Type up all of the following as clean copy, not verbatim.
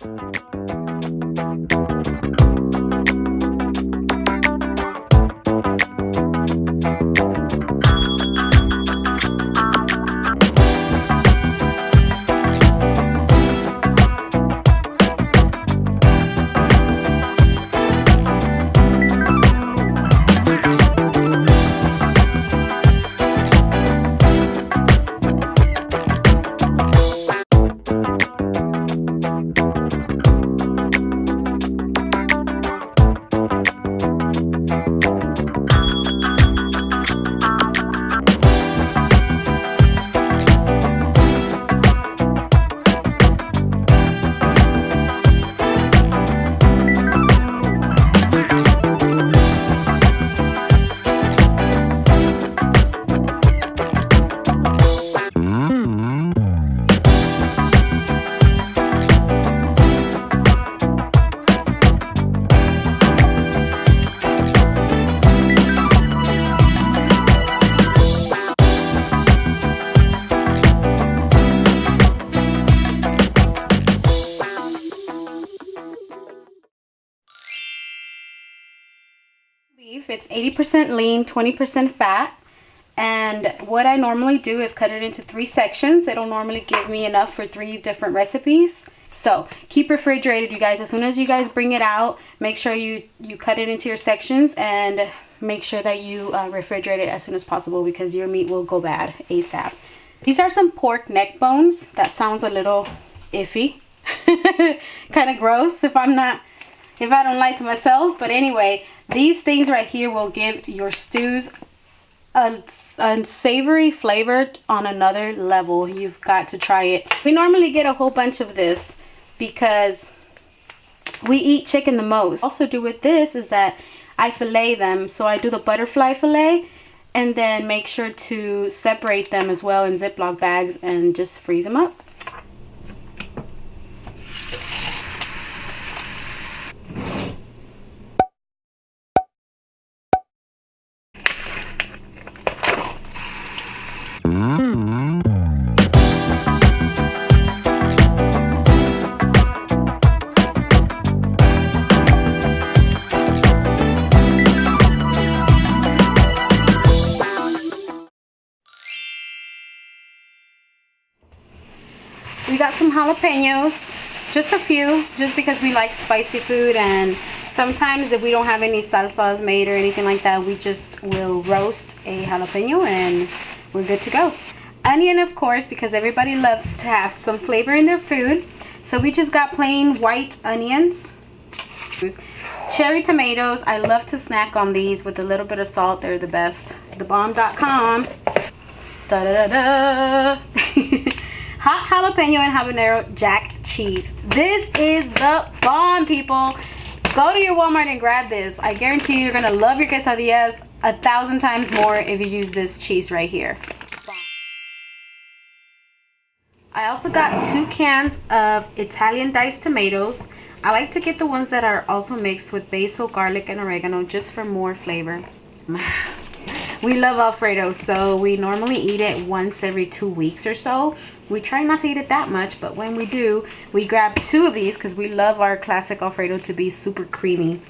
Beef, it's 80% lean, 20% fat. And what I normally do is cut it into 3 sections. It'll normally give me enough for 3 different recipes. So keep refrigerated, you guys. As soon as you guys bring it out, make sure you cut it into your sections and make sure that you refrigerate it as soon as possible, because your meat will go bad ASAP. These are some pork neck bones. That sounds a little iffy, kind of gross if I don't lie to myself. But anyway, these things right here will give your stews a savory flavor on another level. You've got to try it. We normally get a whole bunch of this because we eat chicken the most. Also do with this is that I fillet them. So I do the butterfly fillet and then make sure to separate them as well in Ziploc bags and just freeze them up. We got some jalapenos, just a few, just because we like spicy food, and sometimes if we don't have any salsas made or anything like that, we just will roast a jalapeno and we're good to go. Onion, of course, because everybody loves to have some flavor in their food. So we just got plain white onions. Cherry tomatoes, I love to snack on these with a little bit of salt. They're the best. Thebomb.com. Da-da-da-da. Hot jalapeno and habanero jack cheese. This is the bomb, people. Go to your Walmart and grab this. I guarantee you, you're gonna love your quesadillas 1,000 times more if you use this cheese right here. I also got 2 cans of Italian diced tomatoes. I like to get the ones that are also mixed with basil, garlic, and oregano just for more flavor. We love Alfredo, so we normally eat it once every 2 weeks or so. We try not to eat it that much, but when we do, we grab 2 of these because we love our classic Alfredo to be super creamy.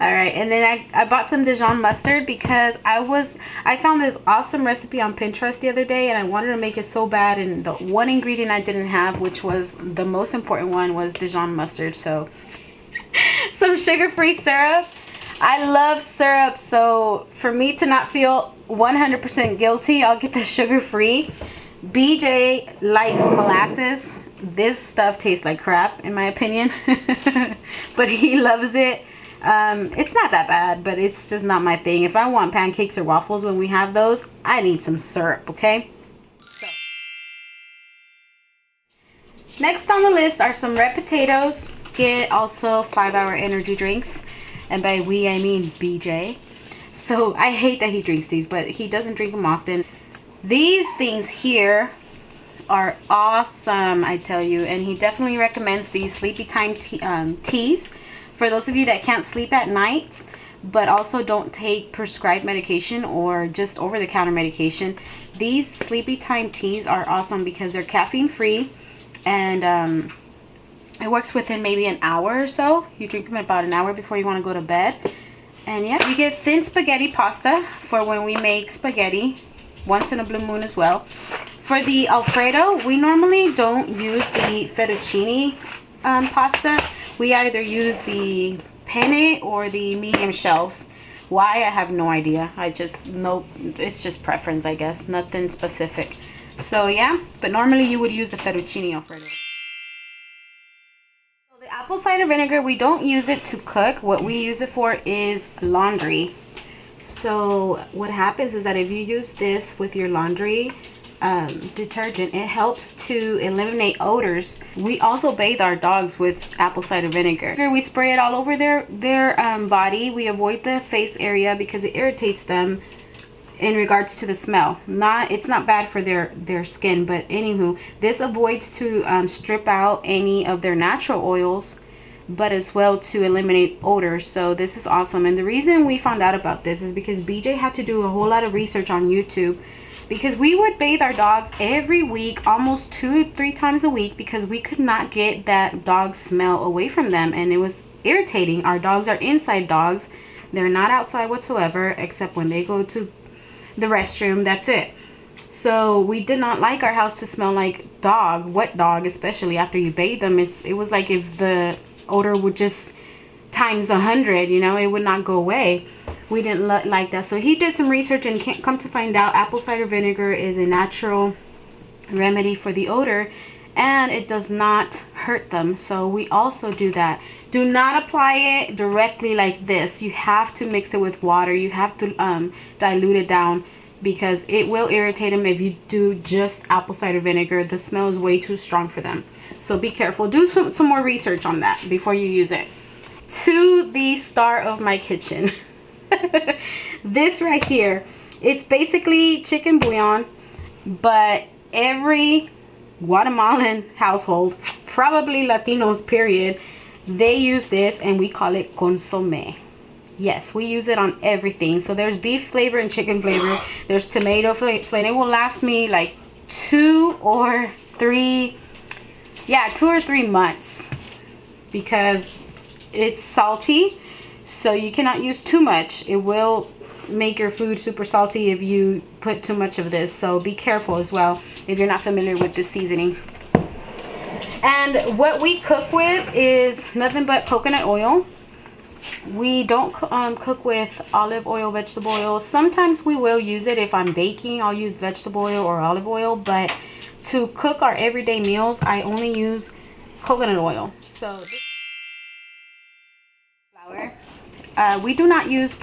All right, and then I bought some Dijon mustard because I found this awesome recipe on Pinterest the other day, and I wanted to make it so bad, and the one ingredient I didn't have, which was the most important one, was Dijon mustard. So some sugar-free syrup. I love syrup, so for me to not feel 100% guilty, I'll get the sugar-free. BJ likes molasses. This stuff tastes like crap in my opinion, but he loves it. It's not that bad, but it's just not my thing. If I want pancakes or waffles when we have those, I need some syrup, okay? So, next on the list are some red potatoes. Get also 5-hour energy drinks, and by we I mean BJ. So I hate that he drinks these, but he doesn't drink them often. These things here are awesome, I tell you, and he definitely recommends these sleepy time teas for those of you that can't sleep at night but also don't take prescribed medication or just over-the-counter medication. These sleepy time teas are awesome because they're caffeine free, and It works within maybe an hour or so. You drink them about an hour before you want to go to bed. And yeah, you get thin spaghetti pasta for when we make spaghetti, once in a blue moon as well. For the Alfredo, we normally don't use the fettuccine pasta. We either use the penne or the medium shells. Why, I have no idea. I just know it's just preference, I guess. Nothing specific. So yeah, but normally you would use the fettuccine Alfredo. So the apple cider vinegar, we don't use it to cook. What we use it for is laundry. So what happens is that if you use this with your laundry detergent, it helps to eliminate odors. We also bathe our dogs with apple cider vinegar. We spray it all over their body. We avoid the face area because it irritates them in regards to the smell. It's not bad for their skin, but anywho, this avoids to strip out any of their natural oils, but as well to eliminate odor. So this is awesome. And the reason we found out about this is because BJ had to do a whole lot of research on YouTube, because we would bathe our dogs every week, almost 2-3 times a week, because we could not get that dog smell away from them, and it was irritating. Our dogs are inside dogs. They're not outside whatsoever, except when they go to the restroom. That's it. So we did not like our house to smell like dog, wet dog, especially after you bathe them. It was like if the odor would just times 100, you know, it would not go away. We didn't like that. So he did some research and come to find out apple cider vinegar is a natural remedy for the odor, and it does not hurt them. So we also do that. Do not apply it directly like this. You have to mix it with water. You have to dilute it down, because it will irritate them if you do just apple cider vinegar. The smell is way too strong for them. So be careful. Do some more research on that before you use it. To the star of my kitchen. This right here, it's basically chicken bouillon, but every Guatemalan household, probably Latinos period, they use this, and we call it consomme. Yes, we use it on everything. So there's beef flavor and chicken flavor. There's tomato flavor. It will last me like 2 or 3 months, because it's salty. So you cannot use too much. It will make your food super salty if you put too much of this. So be careful as well if you're not familiar with this seasoning. And what we cook with is nothing but coconut oil. We don't cook with olive oil, vegetable oil. Sometimes we will use it. If I'm baking, I'll use vegetable oil or olive oil. But to cook our everyday meals, I only use coconut oil. So this flour. We do not use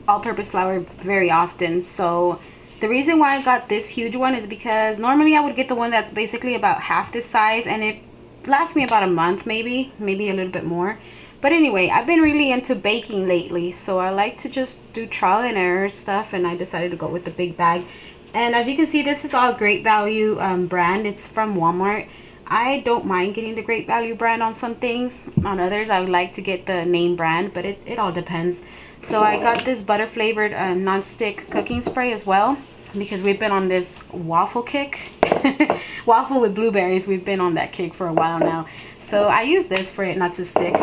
all-purpose flour very often. So the reason why I got this huge one is because normally I would get the one that's basically about half this size, and it lasts me about a month, maybe a little bit more. But anyway, I've been really into baking lately, so I like to just do trial and error stuff, and I decided to go with the big bag. And as you can see, this is all Great Value brand. It's from Walmart. I don't mind getting the Great Value brand on some things. On others, I would like to get the name brand, but it all depends. So I got this butter flavored non-stick cooking spray as well, because we've been on this waffle kick. Waffle with blueberries. We've been on that kick for a while now. So I use this for it not to stick.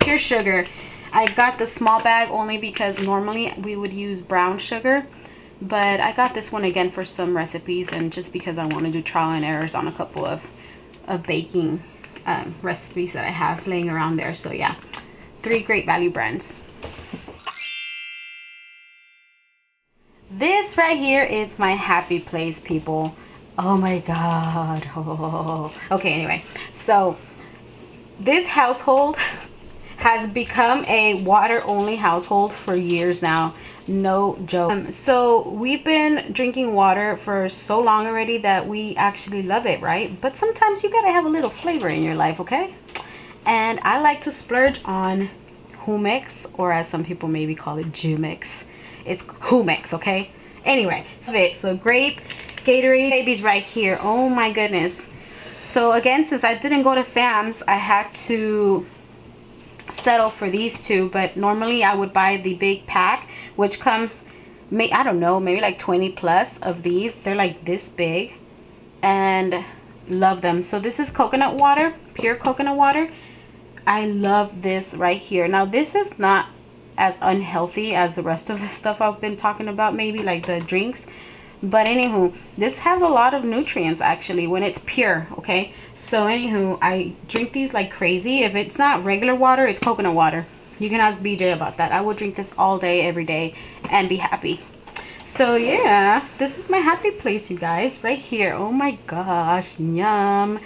Pure sugar. I got the small bag only because normally we would use brown sugar, but I got this one again for some recipes, and just because I want to do trial and errors on a couple of baking recipes that I have laying around there. So yeah, 3 Great Value brands. This right here is my happy place, people. Oh my god. Oh. Okay, anyway, so this household has become a water only household for years now. No joke. So we've been drinking water for so long already that we actually love it, right? But sometimes you gotta have a little flavor in your life, okay? And I like to splurge on Humex, or as some people maybe call it, Jumex. It's Humex, okay? Anyway, so grape, Gatorade, babies right here. Oh my goodness. So again, since I didn't go to Sam's, I had to settle for these two, but normally I would buy the big pack, which comes, I don't know, maybe like 20 plus of these. They're like this big, and Love them. So this is coconut water, pure coconut water. I love this right here. Now this is not as unhealthy as the rest of the stuff I've been talking about, maybe like the drinks, but anywho, this has a lot of nutrients actually when it's pure. Okay, so anywho, I drink these like crazy. If it's not regular water, it's coconut water. You can ask BJ about that. I will drink this all day every day and be happy. So yeah, this is my happy place, you guys, right here. Oh my gosh, yum.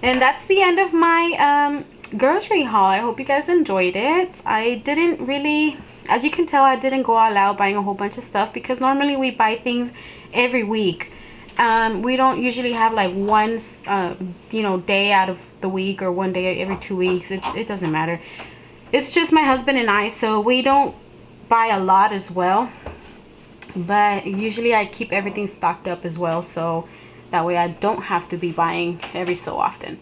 And that's the end of my grocery haul. I hope you guys enjoyed it. I didn't really, as you can tell, I didn't go all out buying a whole bunch of stuff because normally we buy things every week. We don't usually have like one you know, day out of the week or one day every 2 weeks. It doesn't matter. It's just my husband and I, so we don't buy a lot as well, but usually I keep everything stocked up as well, so that way I don't have to be buying every so often.